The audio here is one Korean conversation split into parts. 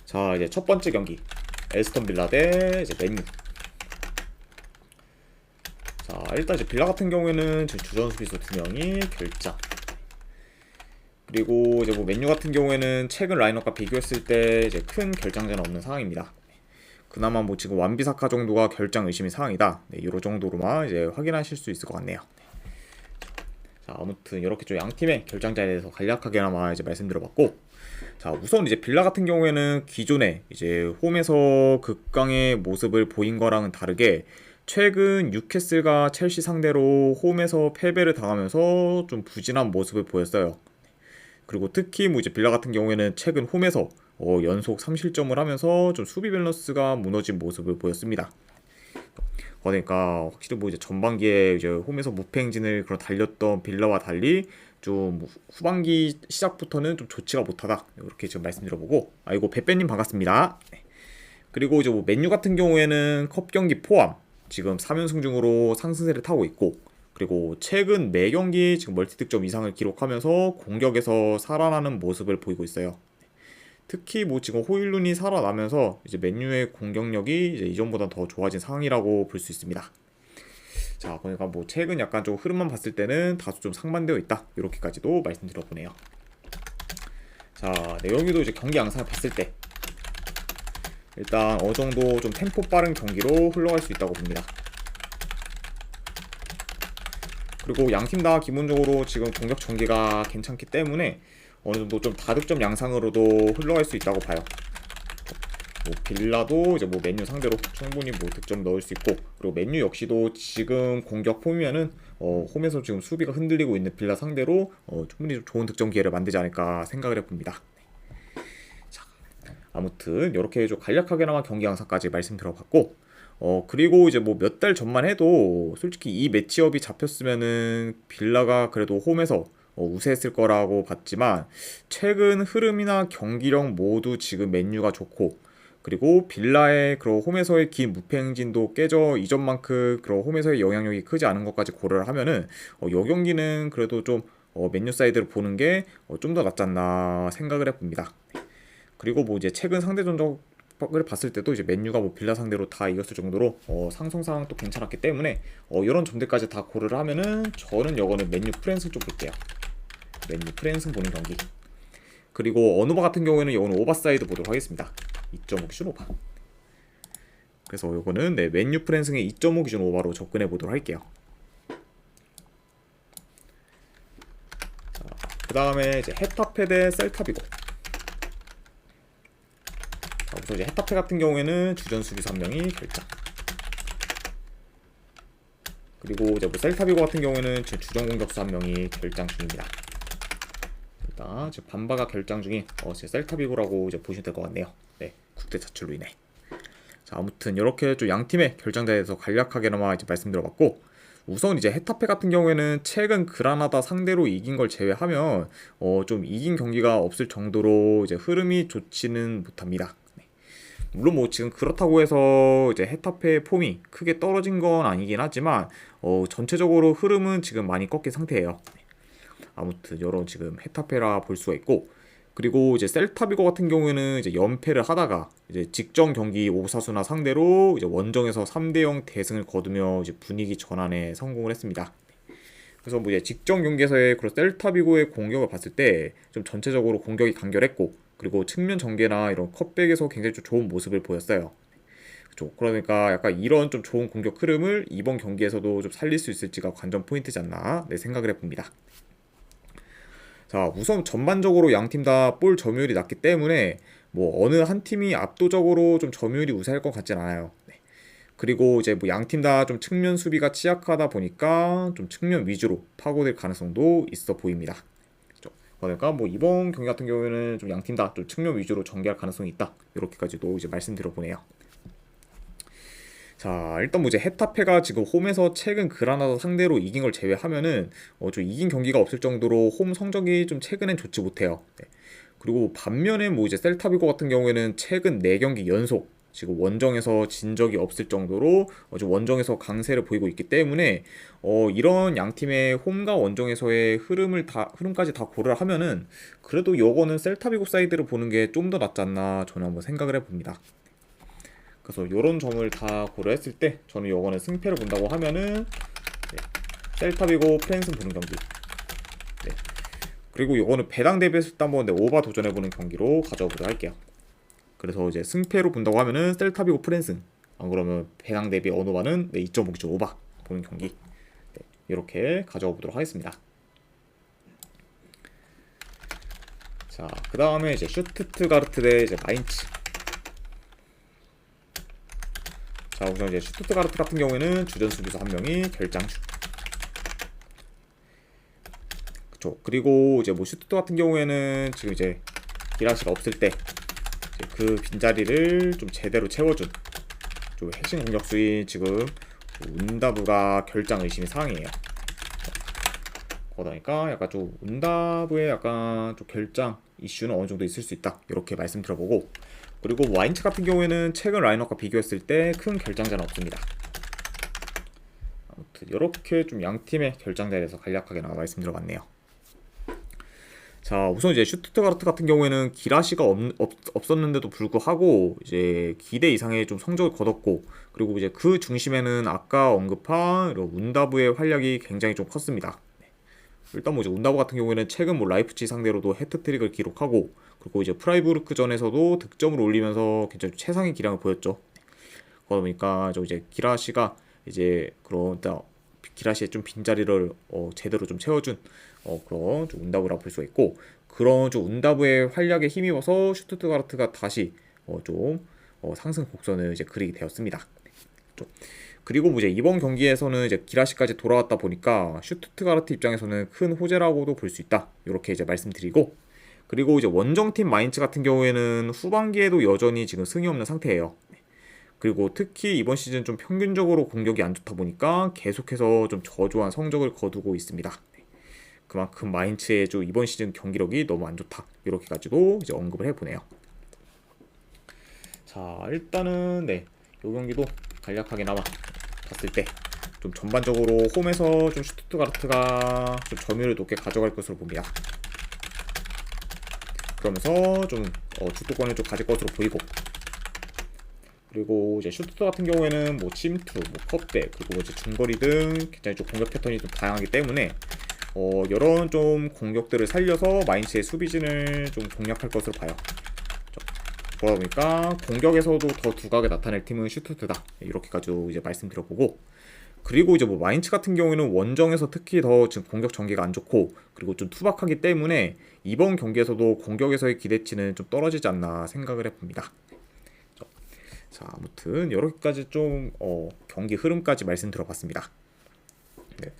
자, 이제 첫 번째 경기 에스턴 빌라 대 이제 맨유. 자, 일단 이제 빌라 같은 경우에는 제 주전 수비수 두 명이 결장. 그리고 이제 뭐 맨유 같은 경우에는 최근 라인업과 비교했을 때 이제 큰 결장자는 없는 상황입니다. 그나마 뭐 지금 완비사카 정도가 결장 의심이 상황이다. 네, 이런 정도로만 이제 확인하실 수 있을 것 같네요. 자, 아무튼 이렇게 좀 양 팀의 결장자에 대해서 간략하게나마 이제 말씀드려봤고, 자, 우선 이제 빌라 같은 경우에는 기존에 이제 홈에서 극강의 모습을 보인 거랑은 다르게 최근 뉴캐슬과 첼시 상대로 홈에서 패배를 당하면서 좀 부진한 모습을 보였어요. 그리고 특히 뭐 이제 빌라 같은 경우에는 최근 홈에서 연속 3실점을 하면서 좀 수비 밸런스가 무너진 모습을 보였습니다. 그러니까 확실히 뭐 이제 전반기에 이제 홈에서 무패 행진을 그런 달렸던 빌라와 달리 좀 후반기 시작부터는 좀 좋지가 못하다, 이렇게 지금 말씀드려보고, 아이고 베빼님 반갑습니다. 네. 그리고 이제 뭐 맨유 같은 경우에는 컵 경기 포함 지금 3연승 중으로 상승세를 타고 있고, 그리고 최근 매 경기 지금 멀티 득점 이상을 기록하면서 공격에서 살아나는 모습을 보이고 있어요. 특히 뭐 지금 호일룬이 살아나면서 이제 맨유의 공격력이 이제 이전보다 더 좋아진 상황이라고 볼 수 있습니다. 자, 그러니까 뭐 최근 약간 좀 흐름만 봤을 때는 다소 좀 상반되어 있다, 이렇게까지도 말씀드려보네요. 자, 네, 여기도 이제 경기 양상을 봤을 때 일단 어느 정도 좀 템포 빠른 경기로 흘러갈 수 있다고 봅니다. 그리고 양 팀 다 기본적으로 지금 공격 전개가 괜찮기 때문에 어느 정도 좀 다득점 양상으로도 흘러갈 수 있다고 봐요. 뭐 빌라도 이제 뭐 맨유 상대로 충분히 뭐 득점 넣을 수 있고, 그리고 맨유 역시도 지금 공격 폼이면은 홈에서 지금 수비가 흔들리고 있는 빌라 상대로 충분히 좀 좋은 득점 기회를 만들지 않을까 생각을 해봅니다. 자, 아무튼 이렇게 좀 간략하게나마 경기 양상까지 말씀드려봤고, 그리고 이제 뭐 몇 달 전만 해도 솔직히 이 매치업이 잡혔으면은 빌라가 그래도 홈에서 우세했을 거라고 봤지만, 최근 흐름이나 경기력 모두 지금 맨유가 좋고, 그리고 빌라의 그런 홈에서의 긴 무패 행진도 깨져 이전만큼 그런 홈에서의 영향력이 크지 않은 것까지 고려를 하면은 이 경기는 그래도 좀 맨유 사이드를 보는 게 좀 더 낫지 않나 생각을 해봅니다. 그리고 뭐 이제 최근 상대 전적을 봤을 때도 이제 맨유가 뭐 빌라 상대로 다 이겼을 정도로 상승 상황도 괜찮았기 때문에 이런 점들까지 다 고려를 하면은 저는 이거는 맨유 프랜스 좀 볼게요. 맨유 프랜스 보는 경기. 그리고 어누바 같은 경우에는 이거는 오버사이드 보도록 하겠습니다. 2.5 기준 오바. 그래서 이거는 네, 맨유 프랜승의 2.5 기준 오바로 접근해 보도록 할게요. 그 다음에 이제 헤타페 대 셀타비고. 자, 우선 이제 헤타페 같은 경우에는 주전 수비수 한 명이 결장. 그리고 이제 뭐 셀타비고 같은 경우에는 주전 공격수 한 명이 결장 중입니다. 일단 지금 반바가 결장 중인 제 셀타비고라고 이제 보시면 될 것 같네요. 네, 국대 차출로 인해. 자, 아무튼 이렇게 좀 양 팀의 결장자에 대해서 간략하게나마 이제 말씀드려봤고, 우선 이제 헤타페 같은 경우에는 최근 그라나다 상대로 이긴 걸 제외하면 좀 이긴 경기가 없을 정도로 이제 흐름이 좋지는 못합니다. 네. 물론 뭐 지금 그렇다고 해서 이제 헤타페의 폼이 크게 떨어진 건 아니긴 하지만 전체적으로 흐름은 지금 많이 꺾인 상태예요. 네. 아무튼 여러 지금 헤타페라 볼 수가 있고, 그리고 이제 셀타비고 같은 경우에는 이제 연패를 하다가 이제 직전 경기 오사수나 상대로 이제 원정에서 3대0 대승을 거두며 이제 분위기 전환에 성공을 했습니다. 그래서 뭐 이제 직전 경기에서의 그런 셀타비고의 공격을 봤을 때 좀 전체적으로 공격이 간결했고, 그리고 측면 전개나 이런 컷백에서 굉장히 좀 좋은 모습을 보였어요. 그렇죠. 그러니까 약간 이런 좀 좋은 공격 흐름을 이번 경기에서도 좀 살릴 수 있을지가 관전 포인트지 않나 생각을 해봅니다. 자, 우선 전반적으로 양 팀 다 볼 점유율이 낮기 때문에 뭐 어느 한 팀이 압도적으로 좀 점유율이 우세할 것 같진 않아요. 네. 그리고 이제 뭐 양 팀 다 좀 측면 수비가 취약하다 보니까 좀 측면 위주로 파고들 가능성도 있어 보입니다. 그렇죠? 그러니까 뭐 이번 경기 같은 경우에는 좀 양 팀 다 좀 측면 위주로 전개할 가능성이 있다, 이렇게까지도 이제 말씀드려보네요. 자, 일단 뭐 이제 헤타페가 지금 홈에서 최근 그라나다 상대로 이긴 걸 제외하면은 좀 이긴 경기가 없을 정도로 홈 성적이 좀 최근엔 좋지 못해요. 네. 그리고 반면에 뭐 이제 셀타비고 같은 경우에는 최근 4경기 연속 지금 원정에서 진 적이 없을 정도로 좀 원정에서 강세를 보이고 있기 때문에 이런 양 팀의 홈과 원정에서의 흐름까지 다 고려를 하면은 그래도 요거는 셀타비고 사이드를 보는 게 좀 더 낫지 않나 저는 한번 생각을 해봅니다. 그래서 요런 점을 다 고려했을 때 저는 요거는 승패를 본다고 하면은 네, 셀타비고 프랜슨 보는 경기. 네. 그리고 요거는 배당 대비했을 때 한번 오바 도전해보는 경기로 가져와 보도록 할게요. 그래서 이제 승패로 본다고 하면은 셀타비고 프랜슨, 안 그러면 배당 대비 언오바는 2.5 기준 오바 보는 경기. 네, 이렇게 가져와 보도록 하겠습니다. 자, 그 다음에 이제 슈투트가르트 대 이제 마인츠. 자, 우선 이제 슈투트가르트 같은 경우에는 주전 수비수 한 명이 결장주. 그쵸. 그리고 이제 뭐 슈투트 같은 경우에는 지금 이제 기라시가 없을 때 그 빈자리를 좀 제대로 채워준 좀 핵심 공격수인 지금 운다부가 결장 의심의 사항이에요. 그러니까 약간 좀 운다부의 약간 좀 결장 이슈는 어느 정도 있을 수 있다, 이렇게 말씀드려보고, 그리고 와인츠 같은 경우에는 최근 라인업과 비교했을 때 큰 결장자는 없습니다. 아무튼 이렇게 좀 양 팀의 결장자에 대해서 간략하게 말씀드려봤네요. 자, 우선 이제 슈투트가르트 같은 경우에는 기라시가 없었는데도 불구하고 이제 기대 이상의 좀 성적을 거뒀고, 그리고 이제 그 중심에는 아까 언급한 운다부의 활약이 굉장히 좀 컸습니다. 일단 뭐 이제 운다부 같은 경우에는 최근 뭐 라이프치 상대로도 해트트릭을 기록하고, 그리고 이제 프라이부르크전에서도 득점을 올리면서 굉장히 최상의 기량을 보였죠. 그러니까 저 이제 기라시가 이제 그런 기라시의 좀 빈자리를 제대로 좀 채워준 그런 좀 운다부라고 볼 수가 있고, 그런 좀 운다부의 활약에 힘입어서 슈투트가르트가 다시 좀 상승 곡선을 이제 그리게 되었습니다. 그리고 뭐 이제 이번 경기에서는 이제 기라시까지 돌아왔다 보니까 슈투트가르트 입장에서는 큰 호재라고도 볼 수 있다, 이렇게 이제 말씀드리고, 그리고 이제 원정팀 마인츠 같은 경우에는 후반기에도 여전히 지금 승이 없는 상태예요. 그리고 특히 이번 시즌 좀 평균적으로 공격이 안 좋다 보니까 계속해서 좀 저조한 성적을 거두고 있습니다. 그만큼 마인츠의 좀 이번 시즌 경기력이 너무 안 좋다, 이렇게까지도 이제 언급을 해보네요. 자, 일단은 이 경기도 간략하게나마 봤을 때 좀 전반적으로 홈에서 좀 슈투트가르트가 좀 점유율을 높게 가져갈 것으로 봅니다. 그러면서 좀 주도권을 좀 가질 것으로 보이고, 그리고 이제 슈투트 같은 경우에는 뭐 침투, 뭐 컵백, 그리고 이제 중거리 등 굉장히 좀 공격 패턴이 좀 다양하기 때문에 이런 좀 공격들을 살려서 마인츠의 수비진을 좀 공략할 것으로 봐요. 그러다 보니까 공격에서도 더 두각을 나타낼 팀은 슈투트다, 이렇게까지 이제 말씀드려보고, 그리고 이제 뭐 마인츠 같은 경우에는 원정에서 특히 더 지금 공격 전개가 안 좋고, 그리고 좀 투박하기 때문에 이번 경기에서도 공격에서의 기대치는 좀 떨어지지 않나 생각을 해봅니다. 자, 아무튼 이렇게까지 좀 경기 흐름까지 말씀드려봤습니다. 네.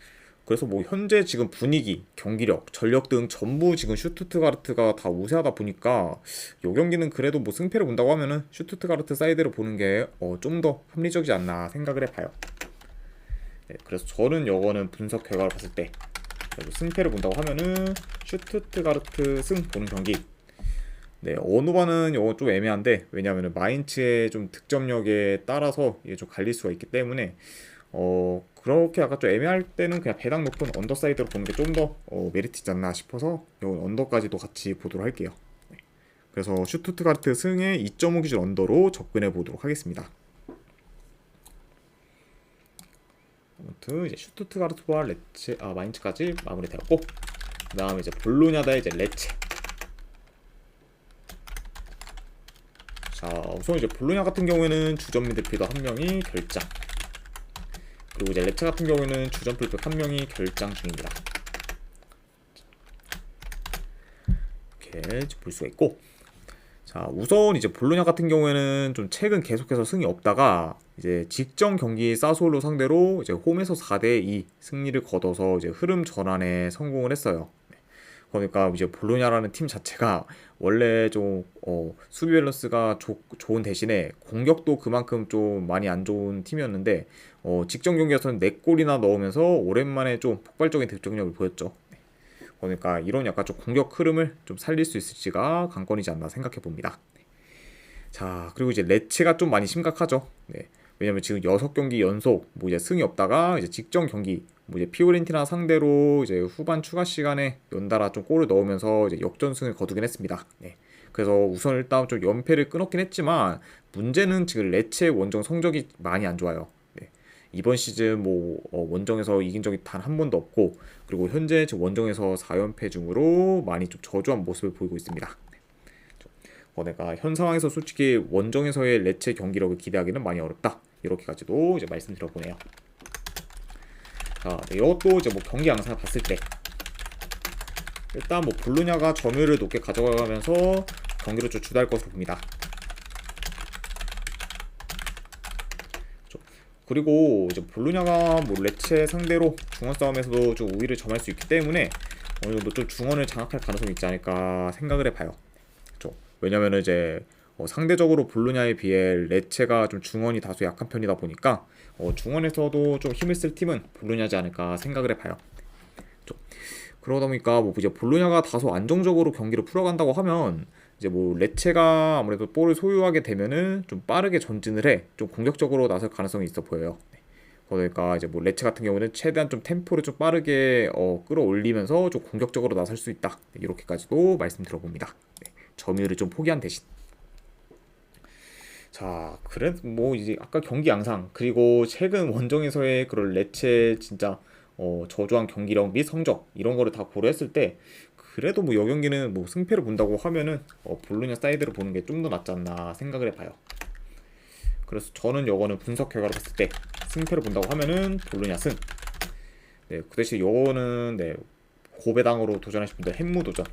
그래서 뭐 현재 지금 분위기, 경기력, 전력 등 전부 지금 슈투트가르트가 다 우세하다 보니까 이 경기는 그래도 뭐 승패를 본다고 하면은 슈투트가르트 사이드를 보는 게 좀 더 합리적이지 않나 생각을 해봐요. 네, 그래서 저는 이거는 분석 결과를 봤을 때 승패를 본다고 하면은 슈투트가르트 승 보는 경기. 네, 언오바는 이거 좀 애매한데, 왜냐하면 마인츠의 좀 득점력에 따라서 이게 좀 갈릴 수가 있기 때문에 그렇게 약간 좀 애매할 때는 그냥 배당 높은 언더사이드로 보는 게 좀 더 메리트지 않나 싶어서 이 언더까지도 같이 보도록 할게요. 네. 그래서 슈투트가르트 승의 2.5 기준 언더로 접근해 보도록 하겠습니다. 아무튼 이제 슈투트가르트와 마인츠까지 마무리되었고, 그 다음에 이제 볼로냐 대 이제 레체. 자, 우선 이제 볼로냐 같은 경우에는 주전 미드필더 한 명이 결장, 그리고 이제 레체 같은 경우에는 주전 풀백 한 명이 결장 중입니다. 이렇게 볼 수가 있고, 자, 우선 이제 볼로냐 같은 경우에는 좀 최근 계속해서 승이 없다가 이제 직전 경기 사솔로 상대로 이제 홈에서 4대2 승리를 거둬서 이제 흐름 전환에 성공을 했어요. 그러니까 이제 볼로냐라는 팀 자체가 원래 좀 수비 밸런스가 좋은 대신에 공격도 그만큼 좀 많이 안 좋은 팀이었는데 직전 경기에서는 4골이나 넣으면서 오랜만에 좀 폭발적인 득점력을 보였죠. 그러니까 이런 약간 좀 공격 흐름을 좀 살릴 수 있을지가 관건이지 않나 생각해 봅니다. 자, 그리고 이제 레츠가 좀 많이 심각하죠. 네. 왜냐면 지금 6경기 연속 뭐 이제 승이 없다가 이제 직전 경기 뭐 이제 피오렌티나 상대로 이제 후반 추가 시간에 연달아 좀 골을 넣으면서 이제 역전승을 거두긴 했습니다. 네. 그래서 우선 일단 좀 연패를 끊었긴 했지만 문제는 지금 레츠의 원정 성적이 많이 안 좋아요. 네. 이번 시즌 뭐 원정에서 이긴 적이 단 한 번도 없고, 그리고 현재 지금 원정에서 4연패 중으로 많이 좀 저조한 모습을 보이고 있습니다. 내가 현 상황에서 솔직히 원정에서의 레츠의 경기력을 기대하기는 많이 어렵다. 이렇게까지도 이제 말씀드려보네요. 자, 네, 이것도 이제 뭐 경기 양상을 봤을 때 일단 뭐 볼로냐가 점유율을 높게 가져가면서 경기를 좀 주도할 것으로 봅니다. 그리고 이제 볼로냐가 뭐 레체 상대로 중원 싸움에서도 좀 우위를 점할 수 있기 때문에 어느 정도 좀 중원을 장악할 가능성이 있지 않을까 생각을 해봐요. 왜냐면은 이제 상대적으로 볼로냐에 비해 레체가 좀 중원이 다소 약한 편이다 보니까 중원에서도 좀 힘을 쓸 팀은 볼로냐지 않을까 생각을 해봐요. 그러다 보니까 뭐 이제 볼로냐가 다소 안정적으로 경기를 풀어간다고 하면 이제 뭐 레체가 아무래도 볼을 소유하게 되면은 좀 빠르게 전진을 해 좀 공격적으로 나설 가능성이 있어 보여요. 그러니까 이제 뭐 레체 같은 경우는 최대한 좀 템포를 좀 빠르게 끌어올리면서 좀 공격적으로 나설 수 있다. 이렇게까지도 말씀드려봅니다. 점유율을 좀 포기한 대신. 자, 그래 뭐 이제 아까 경기 양상 그리고 최근 원정에서의 그런 레체 진짜 저조한 경기력 및 성적 이런 거를 다 고려했을 때 그래도 뭐 여 경기는 뭐 승패를 본다고 하면은 볼로냐 사이드를 보는 게 좀 더 낫지 않나 생각을 해봐요. 그래서 저는 요거는 분석 결과로 봤을 때 승패를 본다고 하면은 볼로냐 승. 네, 그 대신 요거는 네 고배당으로 도전하실 분들 햄무 도전.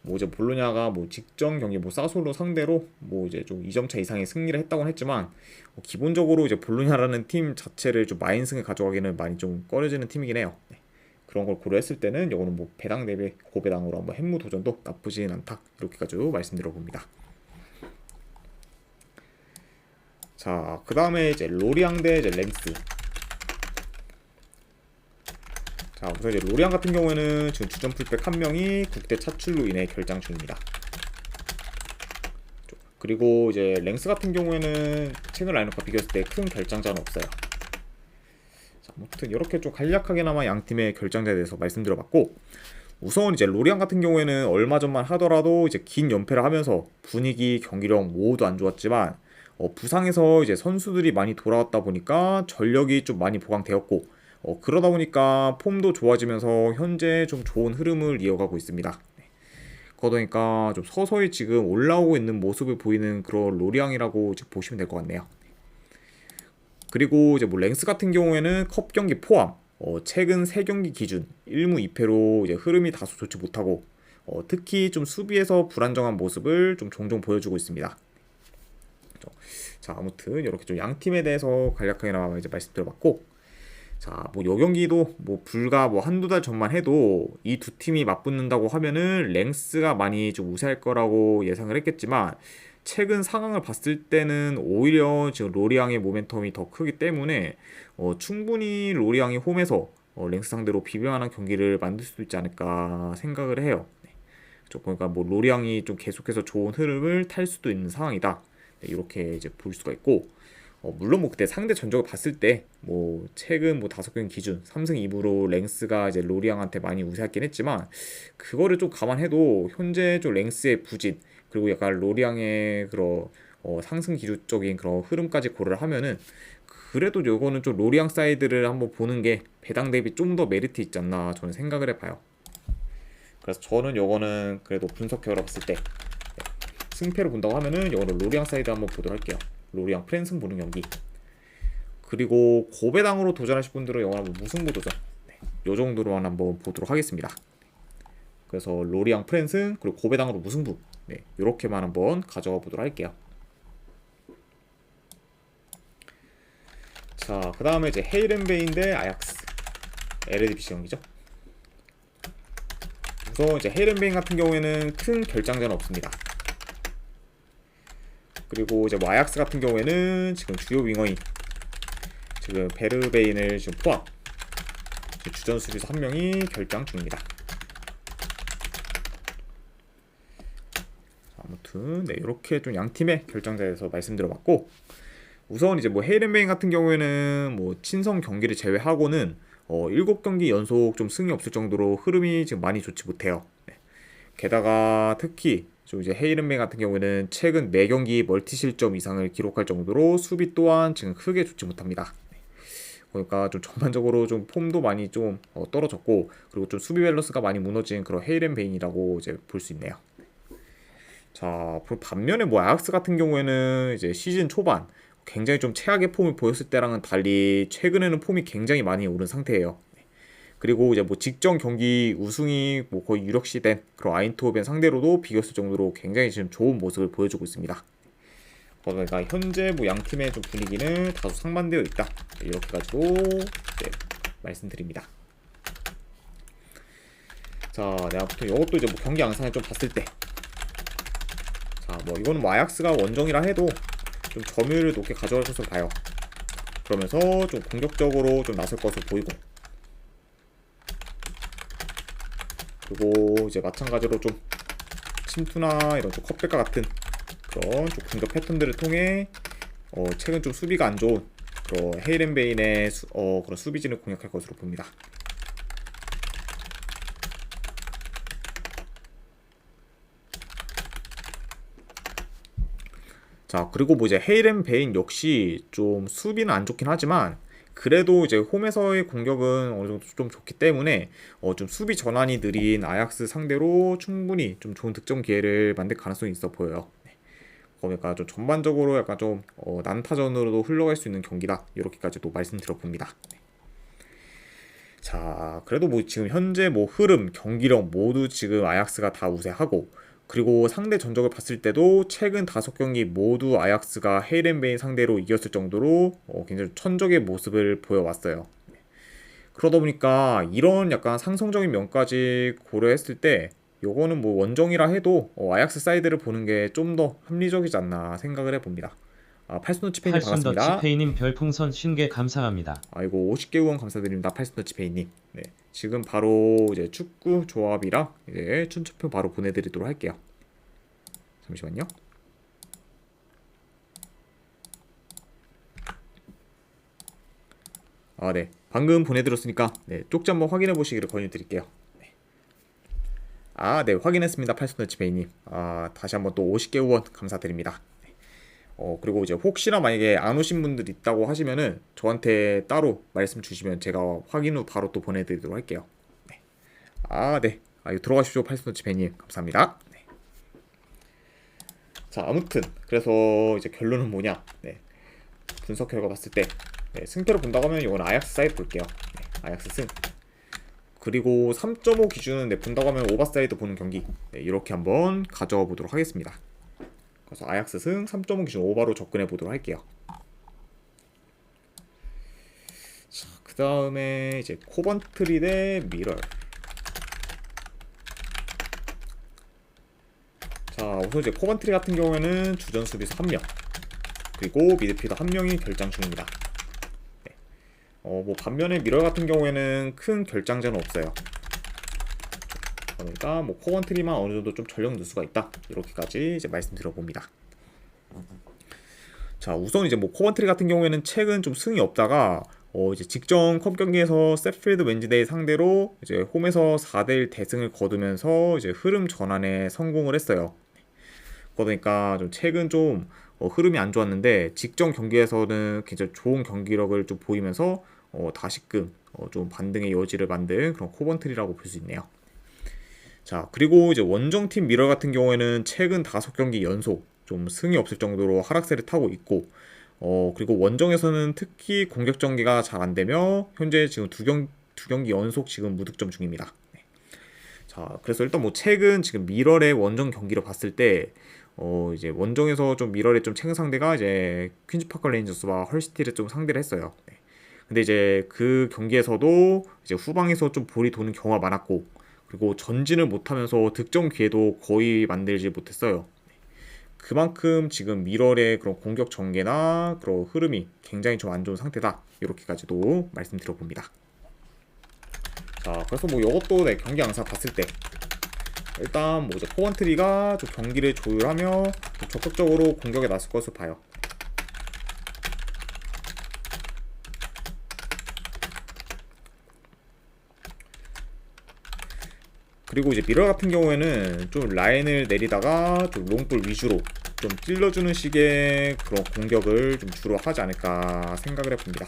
뭐 이제 볼로냐가 뭐 직전 경기 뭐 사솔로 상대로 뭐 이제 좀 2점차 이상의 승리를 했다고는 했지만 기본적으로 이제 볼로냐라는 팀 자체를 좀 마인승을 가져가기는 많이 좀 꺼려지는 팀이긴 해요. 네. 그런 걸 고려했을 때는 이거는 뭐 배당 대비 고배당으로 한번 햄무 도전도 나쁘진 않다. 이렇게까지 말씀드려봅니다. 자, 그 다음에 이제 로리앙 대 이제 랭스. 자, 우선 이제 로리앙 같은 경우에는 지금 주전 풀백 한 명이 국대 차출로 인해 결장 중입니다. 그리고 이제 랭스 같은 경우에는 최근 라인업과 비교했을 때 큰 결장자는 없어요. 자, 아무튼 이렇게 좀 간략하게나마 양 팀의 결장자에 대해서 말씀드려봤고, 우선 이제 로리앙 같은 경우에는 얼마 전만 하더라도 이제 긴 연패를 하면서 분위기, 경기력 모두 안 좋았지만 부상에서 이제 선수들이 많이 돌아왔다 보니까 전력이 좀 많이 보강되었고, 그러다 보니까 폼도 좋아지면서 현재 좀 좋은 흐름을 이어가고 있습니다. 그러니까 좀 서서히 지금 올라오고 있는 모습을 보이는 그런 로리앙이라고 이제 보시면 될 것 같네요. 그리고 이제 뭐 랭스 같은 경우에는 컵 경기 포함 최근 3경기 기준 1무 2패로 이제 흐름이 다소 좋지 못하고 특히 좀 수비에서 불안정한 모습을 좀 종종 보여주고 있습니다. 자, 아무튼 이렇게 좀 양 팀에 대해서 간략하게 이제 말씀드려봤고, 자, 뭐 요 경기도 뭐 불과 뭐 한두 달 전만 해도 이 두 팀이 맞붙는다고 하면은 랭스가 많이 좀 우세할 거라고 예상을 했겠지만 최근 상황을 봤을 때는 오히려 지금 로리앙의 모멘텀이 더 크기 때문에 충분히 로리앙이 홈에서 랭스 상대로 비벼만한 경기를 만들 수도 있지 않을까 생각을 해요. 네. 그러니까 뭐 로리앙이 좀 계속해서 좋은 흐름을 탈 수도 있는 상황이다. 네, 이렇게 이제 볼 수가 있고, 물론 뭐 그때 상대 전적을 봤을 때 뭐 최근 뭐 5경기 기준 3승 2무로 랭스가 이제 로리앙한테 많이 우세했긴 했지만 그거를 좀 감안해도 현재 좀 랭스의 부진 그리고 약간 로리앙의 그런 상승 기조적인 그런 흐름까지 고려를 하면은 그래도 요거는 좀 로리앙 사이드를 한번 보는 게 배당 대비 좀 더 메리트 있지 않나 저는 생각을 해봐요. 그래서 저는 요거는 그래도 분석 결과 봤을 때 승패를 본다고 하면은 요거는 로리앙 사이드 한번 보도록 할게요. 로리앙 프랜승 보는 경기. 그리고 고배당으로 도전하실 분들은 영화 한번 무승부 도전. 네, 요 정도로만 한번 보도록 하겠습니다. 그래서 로리앙 프랜승 그리고 고배당으로 무승부. 네, 요렇게만 한번 가져가 보도록 할게요. 자, 그 다음에 이제 헤이렌베인 대 아약스 LADBC 경기죠. 우선 이제 헤이렌베인 같은 경우에는 큰 결장자는 없습니다. 그리고 이제 아약스 같은 경우에는 지금 주요 윙어인 지금 베르베인을 지금 포함 주전 수비수 한 명이 결장 중입니다. 아무튼 네, 이렇게 좀 양 팀의 결장자에 대해서 말씀드려봤고, 우선 이제 뭐 헤이렌베인 같은 경우에는 뭐 친선 경기를 제외하고는 7경기 연속 좀 승이 없을 정도로 흐름이 지금 많이 좋지 못해요. 네. 게다가 특히 좀 이제 헤이렌베인 같은 경우에는 최근 4경기 멀티 실점 이상을 기록할 정도로 수비 또한 지금 크게 좋지 못합니다. 그러니까 좀 전반적으로 좀 폼도 많이 좀 떨어졌고, 그리고 좀 수비 밸런스가 많이 무너진 그런 헤이렌베인이라고 이제 볼 수 있네요. 자, 반면에 뭐 아약스 같은 경우에는 이제 시즌 초반 굉장히 좀 최악의 폼을 보였을 때랑은 달리 최근에는 폼이 굉장히 많이 오른 상태예요. 그리고 이제 뭐 직전 경기 우승이 뭐 거의 유력시된 그런 아인트호벤 상대로도 비겼을 정도로 굉장히 지금 좋은 모습을 보여주고 있습니다. 그러니까 현재 뭐 양 팀의 좀 분위기는 다소 상반되어 있다, 이렇게 가지고 네, 말씀드립니다. 자, 네, 아무튼 이것도 이제 뭐 경기 양상을 좀 봤을 때, 자, 뭐 이거는 뭐 아약스가 원정이라 해도 좀 점유율을 높게 가져갈 것으로 봐요. 그러면서 좀 공격적으로 좀 나설 것으로 보이고, 그리고 이제 마찬가지로 좀 침투나 이런 좀 컵백과 같은 그런 좀 공격 패턴들을 통해 최근 좀 수비가 안 좋은 그런 헤이렌베인의 그런 수비진을 공략할 것으로 봅니다. 자, 그리고 뭐 이제 헤이렌베인 역시 좀 수비는 안 좋긴 하지만 그래도 이제 홈에서의 공격은 어느 정도 좀 좋기 때문에 좀 수비 전환이 느린 아약스 상대로 충분히 좀 좋은 득점 기회를 만들 가능성이 있어 보여요. 그러니까 좀 전반적으로 약간 좀 난타전으로도 흘러갈 수 있는 경기다, 이렇게까지도 말씀드려 봅니다. 자, 그래도 뭐 지금 현재 뭐 흐름, 경기력 모두 지금 아약스가 다 우세하고, 그리고 상대 전적을 봤을 때도 최근 5경기 모두 아약스가 헤이렌베인 상대로 이겼을 정도로 굉장히 천적의 모습을 보여왔어요. 그러다 보니까 이런 약간 상성적인 면까지 고려했을 때 요거는 뭐 원정이라 해도 아약스 사이드를 보는 게 좀 더 합리적이지 않나 생각을 해봅니다. 팔순더치페이님 반갑습니다. 팔순더치페이님 별풍선 50개 감사합니다. 아이고 50개 후원 감사드립니다. 팔순더치페이님. 네, 지금 바로 이제 축구 조합이랑 이제 춘추표 바로 보내드리도록 할게요. 잠시만요. 네, 방금 보내드렸으니까 네, 쪽지 한번 확인해 보시기를 권유드릴게요. 네, 확인했습니다. 팔순더치페이님. 다시 한번 또 50개 후원 감사드립니다. 그리고 이제 혹시나 만약에 안 오신 분들 있다고 하시면은 저한테 따로 말씀 주시면 제가 확인 후 바로 또 보내드리도록 할게요. 네. 네. 이거 들어가십시오. 팔순더치페이님. 감사합니다. 네. 자, 아무튼 그래서 이제 결론은 뭐냐? 네. 분석 결과 봤을 때 승패로 본다고 하면 이건 아약스 사이드 볼게요. 네, 아약스 승. 그리고 3.5 기준은 본다고 하면 오버사이드 보는 경기, 이렇게 한번 가져와 보도록 하겠습니다. 그래서 아약스 승 3.5 기준 오버로 접근해 보도록 할게요. 자, 그 다음에 이제 코번트리 대 미럴. 자, 우선 이제 코번트리 같은 경우에는 주전 수비수 1명, 그리고 미드필더 1명이 결장 중입니다. 뭐 반면에 미럴 같은 경우에는 큰 결장자는 없어요. 그러니까 뭐 코번트리만 어느 정도 좀 전력 누수가 있다, 이렇게까지 이제 말씀드려 봅니다. 자, 우선 이제 뭐 코번트리 같은 경우에는 최근 좀 승이 없다가 이제 직전 컵 경기에서 세필드 웬즈데이 상대로 이제 홈에서 4대1 대승을 거두면서 이제 흐름 전환에 성공을 했어요. 그러니까 좀 최근 좀 흐름이 안 좋았는데 직전 경기에서는 굉장히 좋은 경기력을 좀 보이면서 다시금 좀 반등의 여지를 만든 그런 코번트리라고 볼 수 있네요. 자, 그리고 이제 원정팀 미럴 같은 경우에는 최근 5경기 연속 좀 승이 없을 정도로 하락세를 타고 있고, 그리고 원정에서는 특히 공격 전개가 잘 안 되며 현재 지금 두 경기 연속 지금 무득점 중입니다. 네. 자, 그래서 일단 뭐 최근 지금 미럴의 원정 경기를 봤을 때 이제 원정에서 좀 미럴의 좀 최근 상대가 이제 퀸즈파크 레인저스와 헐시티를 좀 상대를 했어요. 네. 근데 이제 그 경기에서도 이제 후방에서 좀 볼이 도는 경우가 많았고, 그리고 전진을 못하면서 득점 기회도 거의 만들지 못했어요. 그만큼 지금 미럴의 그런 공격 전개나 그런 흐름이 굉장히 좀 안 좋은 상태다, 이렇게까지도 말씀드려 봅니다. 자, 그래서 뭐 이것도 경기 양상 봤을 때 일단 뭐 이제 코번트리가 좀 경기를 조율하며 좀 적극적으로 공격에 나설 것을 봐요. 그리고 이제 미러 같은 경우에는 좀 라인을 내리다가 좀 롱볼 위주로 좀 찔러주는 식의 그런 공격을 좀 주로 하지 않을까 생각을 해봅니다.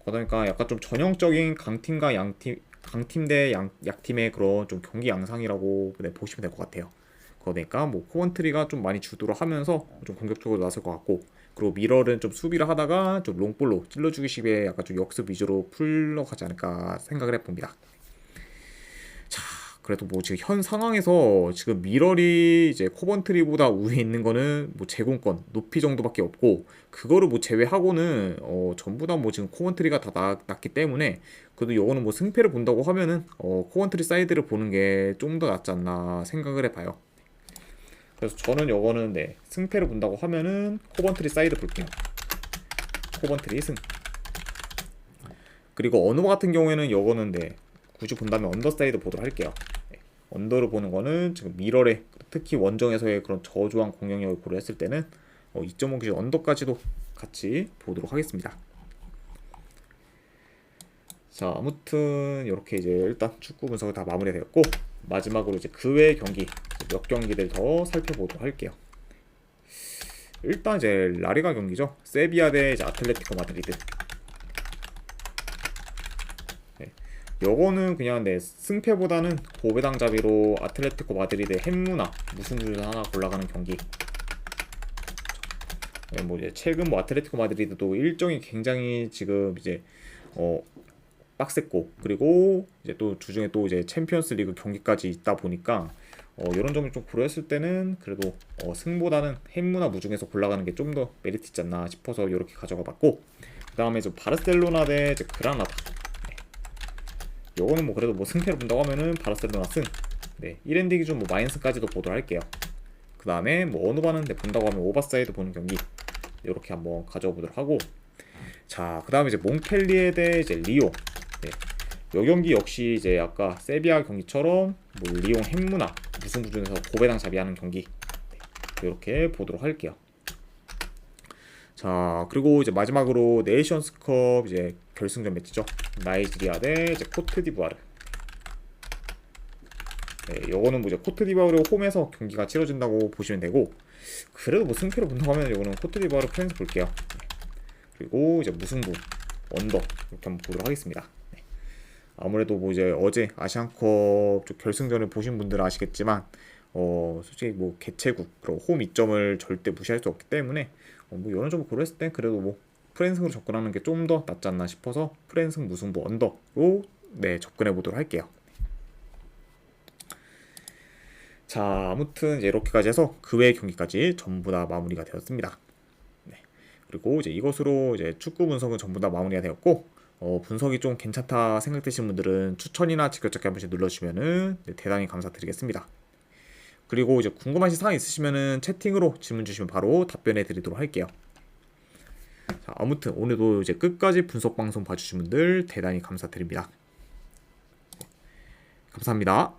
그러니까 약간 좀 전형적인 강팀과 양팀, 강팀 대 약팀의 그런 좀 경기 양상이라고 보시면 될 것 같아요. 그러니까 뭐 코번트리가 좀 많이 주도를 하면서 좀 공격적으로 나설 것 같고, 그리고 미러는 좀 수비를 하다가 좀 롱볼로 찔러주기 식의 약간 좀 역습 위주로 풀러가지 않을까 생각을 해봅니다. 자, 그래도 뭐 지금 현 상황에서 지금 미러리 이제 코번트리보다 우위에 있는 거는 뭐 제공권 높이 정도밖에 없고, 그거를 뭐 제외하고는 전부 다 뭐 지금 코번트리가 다 낫기 때문에, 그래도 이거는 뭐 승패를 본다고 하면은 코번트리 사이드를 보는 게 좀 더 낫지 않나 생각을 해봐요. 그래서 저는 요거는 네, 승패를 본다고 하면은 코번트리 사이드 볼게요. 코번트리 승. 그리고 언어 같은 경우에는 요거는 네, 굳이 본다면 언더 사이드 보도록 할게요. 네, 언더를 보는 거는 지금 미러레, 특히 원정에서의 그런 저조한 공격력을 고려했을 때는 2.5 기준 언더까지도 같이 보도록 하겠습니다. 자, 아무튼 이렇게 이제 일단 축구 분석을 다 마무리되었고, 마지막으로 이제 그 외의 경기 몇 경기들 더 살펴보도록 할게요. 일단 이제 라리가 경기죠. 세비야 대 이제 아틀레티코 마드리드. 네. 요거는 그냥 네, 승패보다는 고배당잡이로 아틀레티코 마드리드 햄무나 무승부 하나 골라가는 경기. 네, 뭐 이제 최근 뭐 아틀레티코 마드리드도 일정이 굉장히 지금 이제 빡셌고, 그리고 이제 또 주중에 또 이제 챔피언스 리그 경기까지 있다 보니까 이런 점을 좀 고려했을 때는 그래도 승보다는 햄무나 무중에서 골라가는 게 좀 더 메리트 있지 않나 싶어서 이렇게 가져가 봤고, 그 다음에 이제 바르셀로나 대 이제 그라나다. 네. 요거는 뭐 그래도 뭐 승패를 본다고 하면은 바르셀로나 승. 네, 1엔딩 기준 뭐 마이너스까지도 보도록 할게요. 그 다음에 뭐 어느 바는 본다고 하면 오버사이드 보는 경기 이렇게 한번 가져가 보도록 하고, 자, 그 다음에 이제 몽펠리에 대 이제 리옹. 네. 요 경기 역시 이제 아까 세비야 경기처럼 뭐 리옹 햄무나 무승부 중에서 고배당 잡이하는 경기. 네. 이렇게 보도록 할게요. 자, 그리고 이제 마지막으로 네이션스컵 이제 결승전 매치죠. 나이지리아 대 이제 코트디부아르. 네, 요거는 뭐 이제 코트디부아르 홈에서 경기가 치러진다고 보시면 되고, 그래도 뭐 승패를 본다고 하면 요거는 코트디부아르 프렌즈 볼게요. 네. 그리고 이제 무승부 언더 이렇게 한번 보도록 하겠습니다. 네. 아무래도 뭐 이제 어제 아시안컵 쪽 결승전을 보신 분들은 아시겠지만 솔직히 뭐 개최국 그리고 홈 이점을 절대 무시할 수 없기 때문에 뭐 이런 점을 고려했을 땐 그래도 뭐 프랜승으로 접근하는 게 좀 더 낫지 않나 싶어서 프랜승 무승부 언더로 네, 접근해 보도록 할게요. 자, 아무튼 이제 이렇게까지 해서 그 외의 경기까지 전부 다 마무리가 되었습니다. 네. 그리고 이제 이것으로 이제 축구 분석은 전부 다 마무리가 되었고, 분석이 좀 괜찮다 생각되시는 분들은 추천이나 직접적인 한 번씩 눌러주시면은 대단히 감사드리겠습니다. 그리고 이제 궁금하신 사항 있으시면은 채팅으로 질문 주시면 바로 답변해 드리도록 할게요. 자, 아무튼 오늘도 이제 끝까지 분석 방송 봐주신 분들 대단히 감사드립니다. 감사합니다.